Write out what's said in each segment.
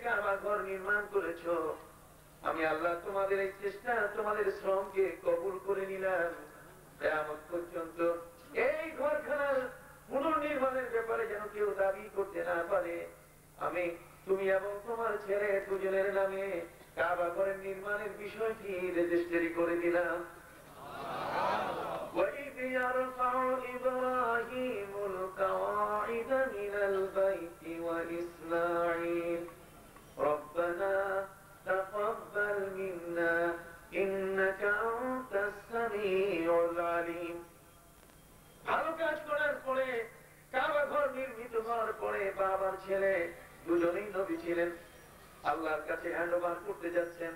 কাবা ঘর নির্মাণ করেছো, আমি আল্লাহ তোমাদের এই চেষ্টা, তোমাদের শ্রমকে কবুল করে নিলাম। কিয়ামত পর্যন্ত এই ঘরখানার পুনর্নির্মাণের ব্যাপারে যেন কেউ দাবি করতে না পারে। আমি তুমি এবং তোমার ছেলে দুজনের নামে কাবা ঘরের নির্মাণের বিষয়টি রেজিস্ট্রি করে দিলাম। وَإِذْ يَرْفَعُ إِبْرَاهِيمُ الْقَوَاعِدَ مِنَ الْبَيْتِ وَإِسْمَاعِيلُ رَبَّنَا تَقَبَّلْ مِنَّا إِنَّكَ أَنْتَ السَّمِيعُ الْعَلِيمُ। ভালো কাজ করার পরে, কাবা ঘর নির্মিত হওয়ার পরে বাবার ছেলে দুজনেই নবী ছিলেন, আল্লাহর কাছে হ্যান্ড ওভার করতে যাচ্ছেন।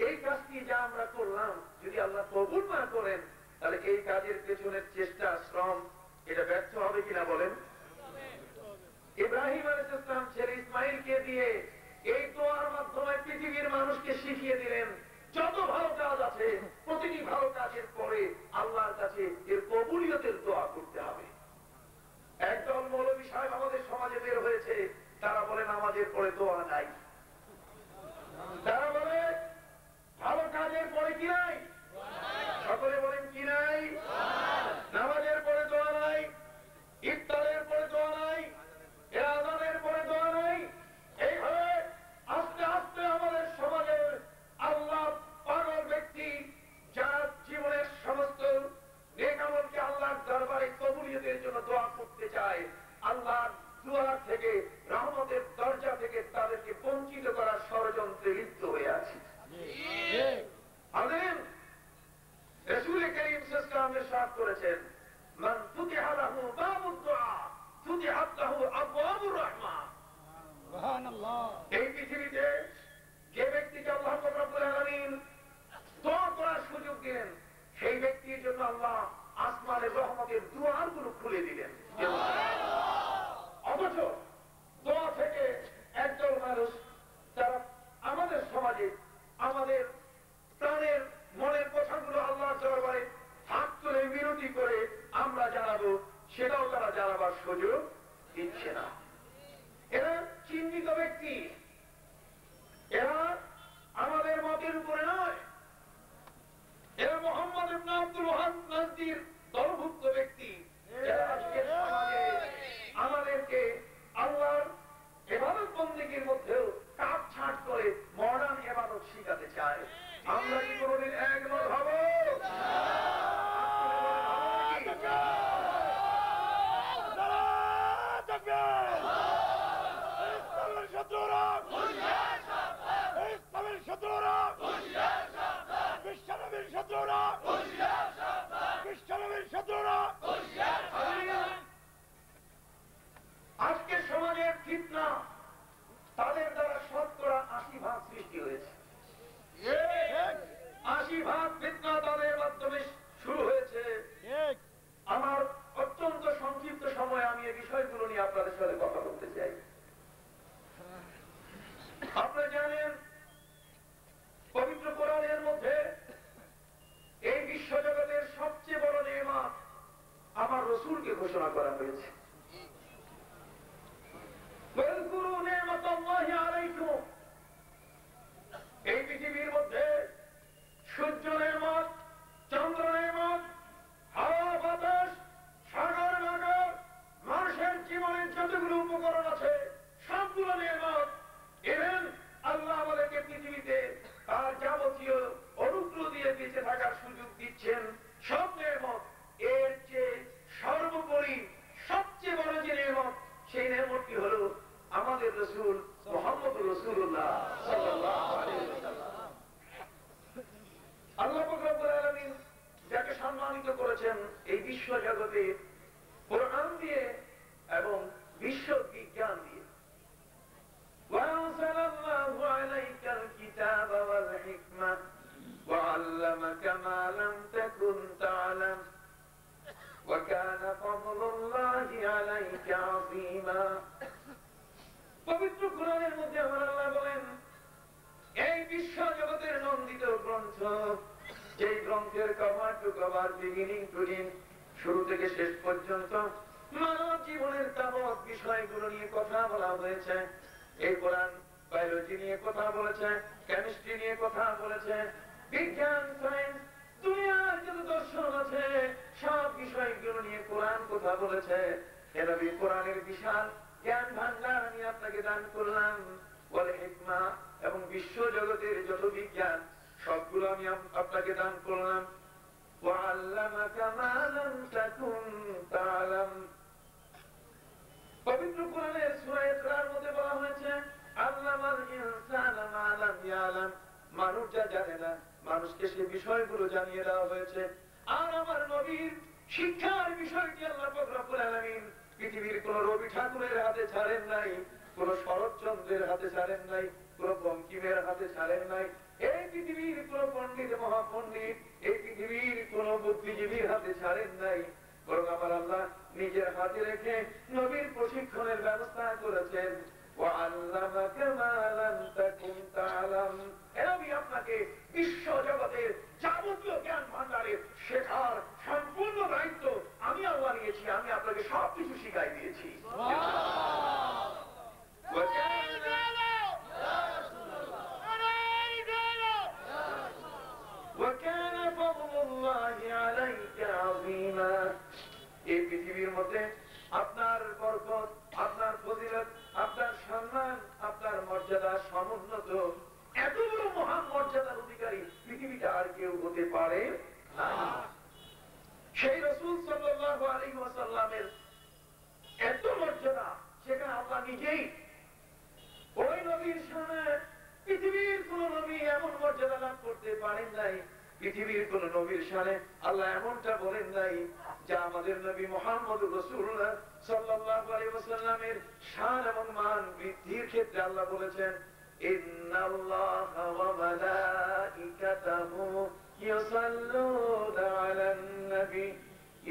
এই কাজটি যা আমরা করলাম, যদি আল্লাহ কবুল না করেন, তাহলে এই কাজের পেছনের চেষ্টা, শ্রম, এটা ব্যর্থ হবে কিনা বলেন? ইব্রাহিম আলাইহিস সালাম ছেলে ইসমাইলকে দিয়ে এই দোয়ার মাধ্যমে পৃথিবীর মানুষকে শিখিয়ে দিলেন, যত ভালো কাজ আছে প্রতিটি ভালো কাজের পরে আল্লাহর কাছে এর কবুলিয়তের দোয়া করতে হবে। একদল মৌলবী সাহেব আমাদের সমাজে বের হয়েছে, তারা বলে নামাজের পরে দোয়া নাই। তারা বলে ভালো কাজের পরে কি নাই? সকলে বলেন কি নাই? নামাজের পরে দোয়া নাই, ইফতারের পরে দোয়া নাই, আযানের পরে দোয়া নাই। এইভাবে আস্তে আস্তে আমাদের সমাজের আল্লাহ পাগল ব্যক্তি, যার জীবনের সমস্ত নেক আমলকে আল্লাহর দরবারে কবুলিয়তের জন্য দোয়া করতে চায়, আল্লাহর দুয়ার থেকে, রহমতের দরজা থেকে তাদেরকে বঞ্চিত করার ষড়যন্ত্রে লিপ্ত হয়ে আছে। আমিন। রাসূল করিম সাল্লাল্লাহু আলাইহি ওয়াসাল্লাম ইরশাদ করেছেন, মান ফুতিহা লাহু বাবুদ দুআ ফুতিহাত লাহু আবওয়াবুর রাহমা। সুবহানাল্লাহ। এই পৃথিবীতে যে ব্যক্তিকে আল্লাহ রাব্বুল আলামিন দোয়া করার সুযোগ দিলেন, সেই ব্যক্তির জন্য আল্লাহ আসমানের রহমতের দুয়ারগুলো খুলে দিলেন। অথচ দোয়া থেকে একদল মানুষ, যারা আমাদের সমাজে আমাদের প্রাণের মনের কথাগুলো আল্লাহর দরবারে হাত তুলে বিনতি করে আমরা জানাবো, সেটাও তারা জানাবার সুযোগ দিচ্ছে না। এরা চিহ্নিত ব্যক্তি, এরা আমাদের মতের উপরে নয়, এরা মোহাম্মদ ইবনে আব্দুল ওয়াহাব নাজদীর দলভুক্ত ব্যক্তি, যারা আজকের সমাজে আমাদেরকে আল্লাহর ইবাদত বন্দেগীর মধ্যেও কাটছাঁট করে মডার্ন ইবাদত শিখাতে চায়। আমরা কি কোনদিন একমত হব? আজকের সমাজের ফিতনা, তাদের দ্বারা শতকরা 80% সৃষ্টি হয়েছে। 80% ফিতনা তাদের মাধ্যমে শুরু হয়েছে। আমার অত্যন্ত সংক্ষিপ্ত সময় আমি এই বিষয়গুলো নিয়ে আপনাদের সাথে কথা বলতে চাই। আপনারা জানেন, পবিত্র কোরআনের মধ্যে এই বিশ্বজগতের সবচেয়ে বড় নেয়ামত আমার রাসূলকে ঘোষণা করা হয়েছে। এই পৃথিবীর মধ্যে সূর্য নেয়ামত, চন্দ্র নেয়ামত, হাওয়া বাতাস, সাগর নগর, মানুষের জীবনের যতগুলো উপকরণ আছে সবগুলো নেয়ামত। ইভেন আল্লাহ আমাদেরকে পৃথিবীতে তার যাবতীয় অনুগ্রহ দিয়ে বেঁচে থাকার সুযোগ দিচ্ছেন, সব নেয়ামত। এর চেয়ে সর্বোপরি সবচেয়ে বড় যে নেয়ামত, সেই নেয়ামতটি হলো আমাদের রাসূল মুহাম্মদুর রাসূলুল্লাহ সাল্লাল্লাহু আলাইহি ওয়াসাল্লাম। আল্লাহ পাক রব্বুল আলামিন যাকে সম্মানিত করেছেন এই বিশ্ব জগতে কোরআন দিয়ে এবং বিশ্ব বিজ্ঞান দিয়ে। وَأَنزَلَ عَلَيْكَ الْكِتَابَ وَالْحِكْمَةَ وَعَلَّمَكَ مَا لَمْ تَكُنْ تَعْلَمُ وَكَانَ فَضْلُ اللَّهِ عَلَيْكَ عَظِيمًا। পবিত্র কোরআনের মধ্যে আমার আল্লাহ বলেন, এই বিশ্ব জগতের নন্দিত গ্রন্থ, যে গ্রন্থের cover to cover, beginning to end, শুরু থেকে শেষ পর্যন্ত মানব জীবনের তাবৎ বিষয়গুলো নিয়ে কথা বলা হয়েছে, এই কোরআন বায়োলজি নিয়ে কথা বলেছে, কেমিস্ট্রি নিয়ে কথা বলেছে, বিজ্ঞান সায়েন্স দুনিয়ার যত দর্শন আছে সব বিষয়গুলো নিয়ে কোরআন কথা বলেছে। হে নবী, কোরআনের বিশাল জ্ঞান ভান্ডার আমি আপনাকে দান করলাম, ওয়াল হিকমা, এবং বিশ্ব জগতের যত বিজ্ঞান সবগুলো আমি আপনাকে দান করলাম। ওয়াল্লামাকা মা লাম তাকুন তা'লাম। পবিত্র কোরআনের সূরা ইকরার মধ্যে বলা হয়েছে আল্লামাল ইনসানা মা লাম ইয়ালাম, মানুষ যা জানে না মানুষকে সেই বিষয়গুলো জানিয়ে দেওয়া হয়েছে। আর আমার নবীর শিক্ষার বিষয়টি আল্লাহ পাক রব্বুল আলামিন পৃথিবীর কোন রবি ঠাকুরের হাতে ছাড়েন নাই, কোন শরৎচন্দ্রের হাতে ছাড়েন নাই, কোন বঙ্কিমের হাতে ছাড়েন নাই, এই পৃথিবীর কোন পণ্ডিত মহাপণ্ডিত, এই পৃথিবীর কোন বুদ্ধিজীবীর হাতে ছাড়েন নাই, বরং আমার আল্লাহ নিজের হাতে রেখে নবীর প্রশিক্ষণের ব্যবস্থা করেছেন। ওয়াল্লামাকা মা লাম তাকুন তা'লাম, আমি আপনাকে বিশ্ব জগতের যাবতীয় জ্ঞান ভান্ডারের শেখার সম্পূর্ণ দায়িত্ব আমি আল্লাহ নিয়েছি। আমি আপনাকে সবকিছু শিখাই দিয়েছি। এই পৃথিবীর মধ্যে আপনার বরকত, আপনার ফজিলত, আপনার সম্মান, আপনার মর্যাদা সমুন্নত এত বড় মহান মর্যাদার অধিকারী পৃথিবীতে আর কেউ হতে পারে না। সেই রাসূল সাল্লাল্লাহু আলাইহি ওয়াসাল্লামের এত মর্যাদা, সেখানে আল্লাহ নিজেই ওই নবীর সামনে পৃথিবীর কোন নবী এমন মর্যাদা লাভ করতে পারেন নাই, পৃথিবীর কোন নবীর সামনে আল্লাহ এমনটা বলেন নাই যা আমাদের নবী মুহাম্মদুর রাসূলুল্লাহ সাল্লাল্লাহু আলাইহি ওয়াসাল্লামের শান এবং মান বৃদ্ধির ক্ষেত্রে আল্লাহ বলেছেন ইন্নাল্লাহা ওয়া মালাইকাতাহু ইউসাল্লুনা আলান নবী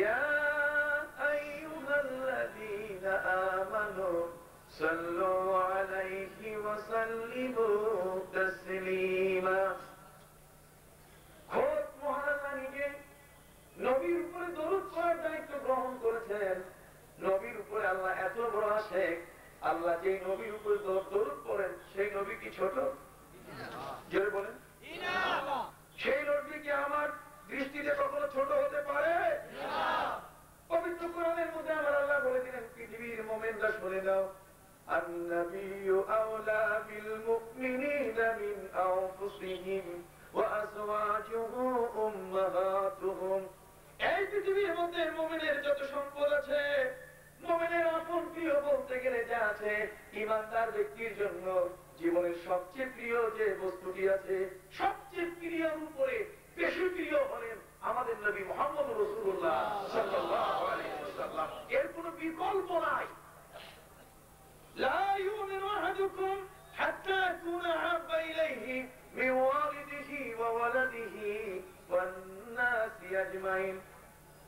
ইয়া আইয়ুহাল্লাযীনা আমানু সাল্লু আলাইহি ওয়া সাল্লিমু তাসলিমা। খোদ মহান আল্লাহ নিজে নবীর উপরে দরুদ পড়ার দায়িত্ব গ্রহণ করেছেন। নবীর উপরে আল্লাহ এত বড় আশেক, আল্লাহ যে নবীর উপরে দরুদ পড়েন সেই নবী কি ছোট? জোরে বলেন। সেই নবী কি আমার দৃষ্টিতে কখনো ছোট হতে পারে? পবিত্র কোরআনের মধ্যে আমার আল্লাহ বলে দিলেন, পৃথিবীর মুমিনরা শুনে নাও, আন-নাবিয়্যু আওলা বিল মুমিনিনা মিন আনফুসিহিম ওয়া আজওয়াজুহু উম্মাহাতুহুম। এই পৃথিবীর মধ্যে মুমিনের যত সম্পদ আছে, মুমিনের আপন প্রিয় বলতে গেলে যা আছে, ঈমানদার ব্যক্তির জন্য জীবনের সবচেয়ে প্রিয় যে বস্তুটি আছে, সবচেয়ে প্রিয়র উপরে বেশি প্রিয় হলেন আমাদের নবী মুহাম্মদুর রাসূলুল্লাহ সাল্লাল্লাহু আলাইহি ওয়াসাল্লাম। এর কোনো বিকল্প নাই। লা ইউমিনু আহাদুকুম হাত্তা ইয়াকুনা আহাব্বা ইলাইহি মিন ওয়ালিদিহি ওয়া ওয়ালাদিহি ওয়ান নাসি আজমাইন।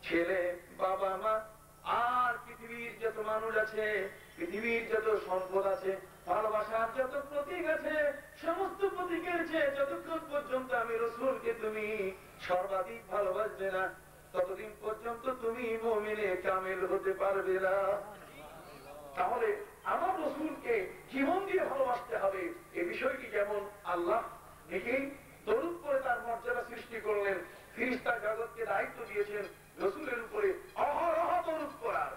ছেলে, বাবা, মা আর পৃথিবীর যত মানুষ আছে, পৃথিবীর যত সম্পদ আছে, ভালোবাসার যত প্রতীক আছে, সমস্ত প্রতীকের চেয়ে যতক্ষণ পর্যন্ত আমি রাসূলকে তুমি সর্বাধিক ভালোবাসবে না, ততদিন পর্যন্ত তুমি মুমিনে কামিল হতে পারবে না। তাহলে আমার রাসূলকে জীবন দিয়ে ভালোবাসতে হবে। এই বিষয়টি যেমন আল্লাহ নিজেই দরুদ করে তার মর্যাদা সৃষ্টি করলেন, ফেরেশতা জগৎকে দায়িত্ব দিয়েছেন রাসূলের উপরে অহরহ দরুদ করার,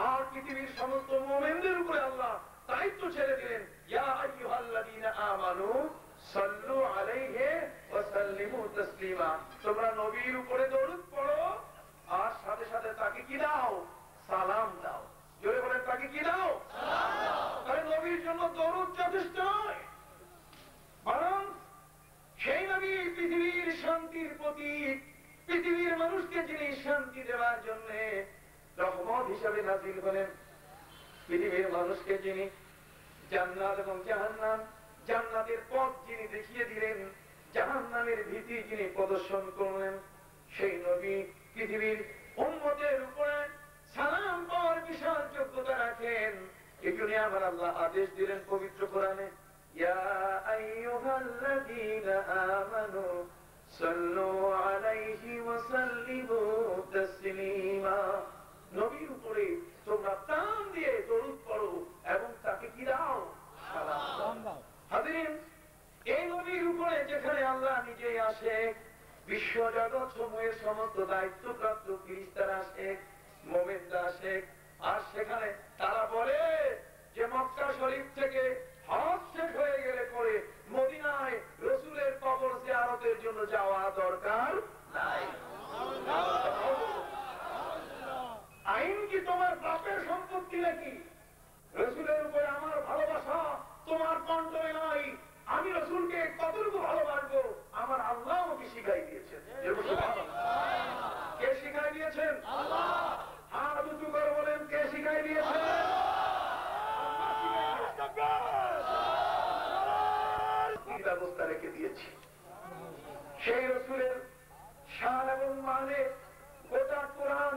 আর পৃথিবীর সমস্ত মুমিনদের উপরে আল্লাহ দায়িত্ব ছেড়ে দিলেন, ইয়া আইয়ুহাল্লাযীনা আমানু সাল্লু আলাইহি ওয়া সাল্লিমু তাসলিমা। তোমরা নবীর উপরে দরুদ পড়ো আর সাথে সাথে তাকে কি দাও? সালাম দাও। জোরে বলেন, তাকে কি দাও? সালাম দাও। তাহলে নবীর জন্য দরুদ যথেষ্ট নয়, বরং সেই নবী পৃথিবীর শান্তির প্রতীক, পৃথিবীর মানুষকে যিনি শান্তি দেওয়ার জন্য রহমত হিসাবে নাযিল হলেন, পৃথিবীর মানুষকে যিনি জান্নাত এবং জাহান্নাম, জান্নাতের পথ যিনি দেখিয়ে দিলেন, জাহান্নামের ভীতি যিনি প্রদর্শন করলেন, সেই নবী পৃথিবীর উম্মতের উপরে সালাম পাওয়ার বিশাল যোগ্যতা রাখেন। এজন্য আমার আল্লাহ আদেশ দিলেন পবিত্র কোরআনে, ইয়া আইয়ুহাল্লাযীনা আমানু সাল্লু আলাইহি ওয়া সাল্লিমু তাসলিমা। নবীর উপরে তোমরা প্রাণ দিয়ে দরুদ পড়ো এবং তাকে কি দাও? সালাম দাও। হাজিরিন সেখানে আল্লাহ নিজেই আসে, বিশ্ব জগৎ সমূহের সমস্ত দায়িত্বপ্রাপ্ত ফেরেশতারা আসে, মুমিনরা আসে। আর সেখানে তারা বলে যে মক্কা শরীফ থেকে হজ শেষ হয়ে গেলে পরে মদিনায় রাসূলের কবর জিয়ারতের জন্য যাওয়া দরকার নাই। আইন কি তোমার বাপের সম্পত্তি নাকি? রাসূলের উপরে আমার ভালোবাসা তোমার কন্ট্রোলে নাই। আমি রাসূলকে কতটুকু ভালোবাসবো আমার আল্লাহ আমাকে শিখাই দিয়েছেন। কে শিখাই দিয়েছেন? আল্লাহ। হাত উঁচু করে বলেন, কে শিখাই দিয়েছেন? ব্যবস্থা রেখে দিয়েছি। সেই রাসূলের শান এবং মানে গোটা কোরআন